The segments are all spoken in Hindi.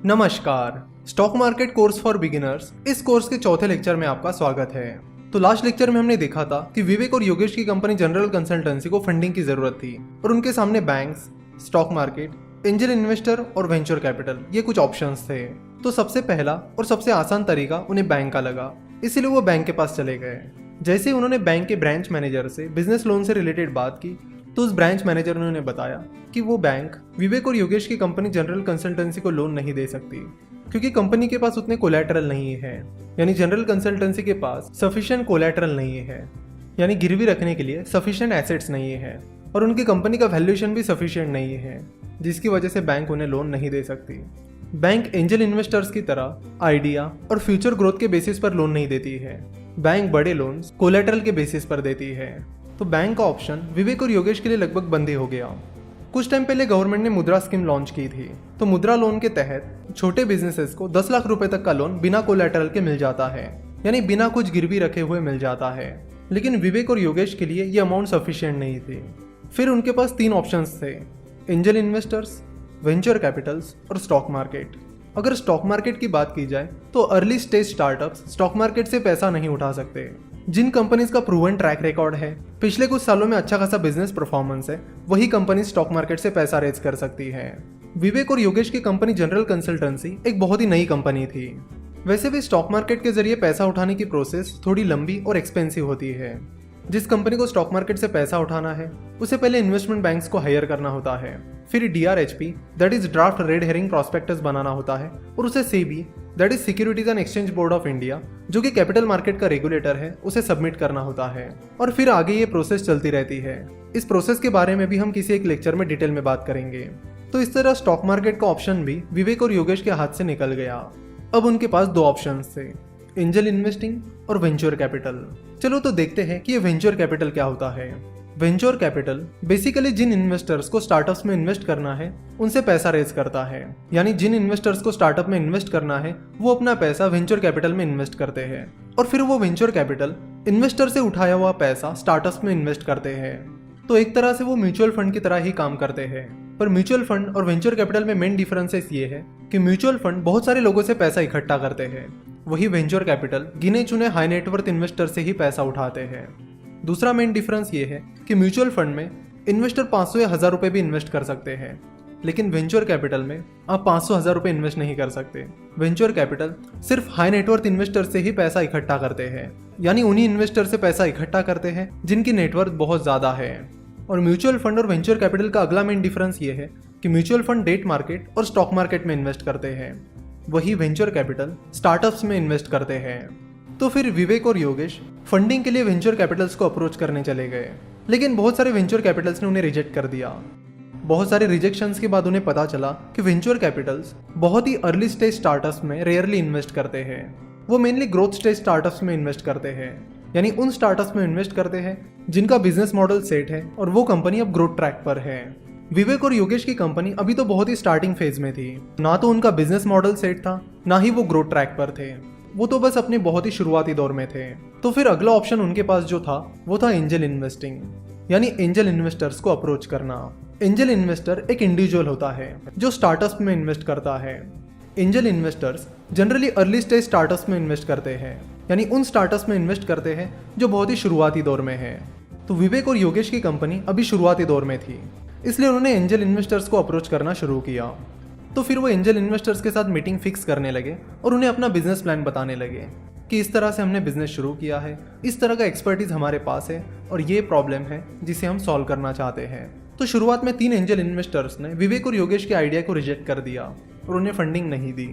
नमस्कार। Stock market course for beginners इस कोर्स के चौथे लेक्चर में आपका स्वागत है। तो लास्ट लेक्चर में हमने देखा था कि विवेक और योगेश की कंपनी जनरल कंसल्टेंसी को फंडिंग की जरूरत थी और उनके सामने banks, stock market, angel investor और वेंचर कैपिटल ये कुछ ऑप्शंस थे। तो सबसे पहला और सबसे आसान तरीका उन्हें बैंक का लगा, इसीलिए वो बैंक के पास चले गए। जैसे ही उन्होंने बैंक के ब्रांच मैनेजर से बिजनेस लोन से रिलेटेड बात की तो उस ब्रांच मैनेजर ने उन्हें बताया कि वो बैंक विवेक और योगेश की कंपनी जनरल कंसल्टेंसी को लोन नहीं दे सकती क्योंकि कंपनी के पास उतने कोलैटरल नहीं है, यानी जनरल कंसल्टेंसी के पास सफिशिएंट कोलैटरल नहीं है, यानी गिरवी रखने के लिए सफिशिएंट एसेट्स नहीं है और उनकी कंपनी का वैल्यूएशन भी सफिशिएंट नहीं है, जिसकी वजह से बैंक उन्हें लोन नहीं दे सकती। बैंक एंजल इन्वेस्टर्स की तरह आइडिया और फ्यूचर ग्रोथ के बेसिस पर लोन नहीं देती है। बैंक बड़े लोन्स कोलैटरल के बेसिस पर देती है। तो बैंक का ऑप्शन विवेक और योगेश के लिए लगभग बंद ही हो गया। कुछ टाइम पहले गवर्नमेंट ने मुद्रा स्कीम लॉन्च की थी। तो मुद्रा लोन के तहत छोटे बिजनेसेस को 10 लाख रुपए तक का लोन बिना कोलैटरल के मिल जाता है, यानी बिना कुछ गिरवी रखे हुए मिल जाता है। लेकिन विवेक और योगेश के लिए ये अमाउंट सफिशिएंट नहीं थी। फिर उनके पास 3 ऑप्शंस थे, एंजल इन्वेस्टर्स, वेंचर कैपिटल्स और स्टॉक मार्केट। अगर स्टॉक मार्केट की बात की जाए तो early stage startups stock market से पैसा नहीं उठा सकते। जिन कंपनीज का प्रूवन ट्रैक रिकॉर्ड है, पिछले कुछ सालों में अच्छा खासा बिजनेस परफॉर्मेंस है, वही कंपनी स्टॉक मार्केट से पैसा रेज कर सकती है। विवेक और योगेश की कंपनी जनरल कंसल्टेंसी एक बहुत ही नई कंपनी थी। वैसे भी स्टॉक मार्केट के जरिए पैसा उठाने की प्रोसेस थोड़ी लंबी और एक्सपेंसिव होती है। जिस कंपनी को स्टॉक मार्केट से पैसा उठाना है उसे पहले इन्वेस्टमेंट बैंक्स को हायर करना होता है, फिर DRHP that is draft red herring prospectus बनाना होता है और उसे SEBI that is securities and exchange board of India जो कि कैपिटल मार्केट का रेगुलेटर है उसे सबमिट करना होता है और फिर आगे ये प्रोसेस चलती रहती है। इस प्रोसेस के बारे में भी हम किसी एक लेक्चर में डिटेल में बात करेंगे। तो इस तरह स्टॉक मार्केट का ऑप्शन भी विवेक और योगेश के हाथ से निकल गया। अब उनके पास 2 ऑप्शन थे, एंजल इन्वेस्टिंग और वेंचर कैपिटल। चलो तो देखते हैं कि ये वेंचर कैपिटल क्या होता है। वेंचर कैपिटल बेसिकली जिन इन्वेस्टर्स को स्टार्टअप्स में इन्वेस्ट करना है उनसे पैसा रेज करता है, यानी जिन इन्वेस्टर्स को स्टार्टअप में इन्वेस्ट करना है वो अपना पैसा वेंचर कैपिटल में इन्वेस्ट करते हैं और फिर वो वेंचर कैपिटल इन्वेस्टर से उठाया हुआ पैसा स्टार्टअप्स में इन्वेस्ट करते हैं। तो एक तरह से वो म्यूचुअल फंड की तरह ही काम करते हैं। पर म्यूचुअल फंड और वेंचर कैपिटल में मेन डिफरेंसेस ये है कि म्यूचुअल फंड बहुत सारे लोगों से पैसा इकट्ठा करते हैं, वही वेंचर कैपिटल गिने चुने हाई नेटवर्थ इन्वेस्टर से ही पैसा उठाते हैं। दूसरा मेन डिफरेंस ये है कि म्यूचुअल फंड में इन्वेस्टर 500 या 1000 रुपए भी इन्वेस्ट कर सकते हैं, लेकिन वेंचर कैपिटल में आप 500-1000 रुपए इन्वेस्ट नहीं कर सकते। वेंचर कैपिटल सिर्फ हाई नेटवर्थ इन्वेस्टर से ही पैसा इकट्ठा करते हैं, यानी उन्हीं इन्वेस्टर से पैसा इकट्ठा करते हैं जिनकी नेटवर्थ बहुत ज्यादा है। और म्यूचुअल फंड और वेंचर कैपिटल का अगला मेन डिफरेंस ये है कि म्यूचुअल फंड डेट मार्केट और स्टॉक मार्केट में इन्वेस्ट करते हैं, वही वेंचर कैपिटल स्टार्टअप्स में इन्वेस्ट करते हैं। तो फिर विवेक और योगेश फंडिंग के लिए वेंचर कैपिटल्स को अप्रोच करने चले गए, लेकिन बहुत सारे वेंचर कैपिटल्स ने उन्हें रिजेक्ट कर दिया। बहुत सारे रिजेक्शंस के बाद उन्हें पता चला कि वेंचर कैपिटल्स बहुत ही अर्ली स्टेज स्टार्टअप्स में रेयरली इन्वेस्ट करते हैं। वो मेनली ग्रोथ स्टेज स्टार्टअप्स में इन्वेस्ट करते हैं, यानी उन स्टार्टअप्स में इन्वेस्ट करते हैं जिनका बिजनेस मॉडल सेट है और वो कंपनी अब ग्रोथ ट्रैक पर है। विवेक और योगेश की कंपनी अभी तो बहुत ही स्टार्टिंग फेज में थी, ना तो उनका बिजनेस मॉडल सेट था ना ही वो ग्रोथ ट्रैक पर थे, वो तो बस अपने बहुत ही शुरुआती दौर में थे। तो फिर अगला ऑप्शन उनके पास जो था वो था एंजल इन्वेस्टिंग, यानी एंजल इन्वेस्टर्स को अप्रोच करना। एंजल इन्वेस्टर एक इंडिविजुअल होता है जो स्टार्टअप्स में इन्वेस्ट करता है। Angel investors generally early stage startups में इन्वेस्ट करते हैं, यानी उन स्टार्टअप्स में इन्वेस्ट करते हैं जो बहुत ही शुरुआती दौर में है। तो विवेक और योगेश की कंपनी अभी शुरुआती दौर में थी, इसलिए उन्होंने एंजल इन्वेस्टर्स को अप्रोच करना शुरू किया। तो फिर वो एंजल इन्वेस्टर्स के साथ मीटिंग फिक्स करने लगे और उन्हें अपना बिजनेस प्लान बताने लगे कि इस तरह से हमने बिजनेस शुरू किया है, इस तरह का एक्सपर्टीज हमारे पास है और ये प्रॉब्लम है जिसे हम सॉल्व करना चाहते हैं। तो शुरुआत में 3 एंजल इन्वेस्टर्स ने विवेक और योगेश के आइडिया को रिजेक्ट कर दिया और उन्हें फंडिंग नहीं दी,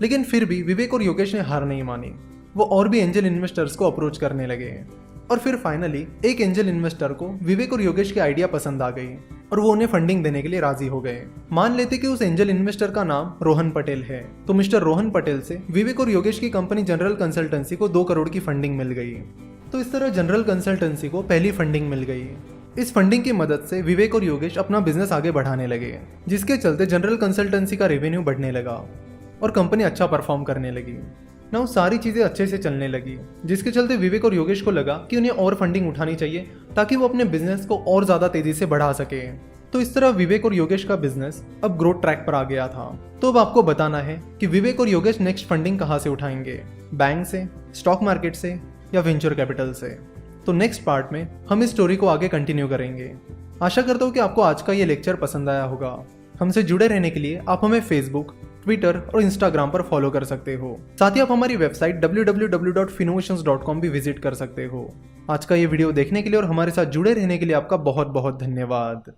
लेकिन फिर भी विवेक और योगेश ने हार नहीं मानी। वो और भी एंजल इन्वेस्टर्स को अप्रोच करने लगे और फिर फाइनली एक एंजल इन्वेस्टर को विवेक और योगेश की आइडिया पसंद आ गई और वो उन्हें फंडिंग देने के लिए राजी हो गए। मान लेते कि उस एंजल इन्वेस्टर का नाम रोहन पटेल है। तो मिस्टर रोहन पटेल से विवेक और योगेश की कंपनी जनरल कंसल्टेंसी को 2 करोड़ की फंडिंग मिल गई। तो इस तरह जनरल कंसल्टेंसी को पहली फंडिंग मिल गई। इस फंडिंग की मदद से विवेक और योगेश अपना बिजनेस आगे बढ़ाने लगे, जिसके चलते जनरल कंसल्टेंसी का रेवेन्यू बढ़ने लगा और कंपनी अच्छा परफॉर्म करने लगी। ना सारी चीज़ें अच्छे से चलने लगी, जिसके चलते विवेक और योगेश को लगा कि उन्हें और फंडिंग उठानी चाहिए ताकि वो अपने बिजनेस को और ज़्यादा तेज़ी से बढ़ा सके। तो इस तरह विवेक और योगेश का बिजनेस अब ग्रोथ ट्रैक पर आ गया था। तो अब आपको बताना है कि विवेक और योगेश नेक्स्ट फंडिंग कहाँ से उठाएंगे, बैंक से, स्टॉक मार्केट से या वेंचर कैपिटल से। तो नेक्स्ट पार्ट में हम इस स्टोरी को आगे कंटिन्यू करेंगे। आशा करता हूँ कि आपको आज का ये लेक्चर पसंद आया होगा। हमसे जुड़े रहने के लिए आप हमें फेसबुक, ट्विटर और इंस्टाग्राम पर फॉलो कर सकते हो। साथ ही आप हमारी वेबसाइट www.finnovations.com भी विजिट कर सकते हो। आज का ये वीडियो देखने के लिए और हमारे साथ जुड़े रहने के लिए आपका बहुत बहुत धन्यवाद।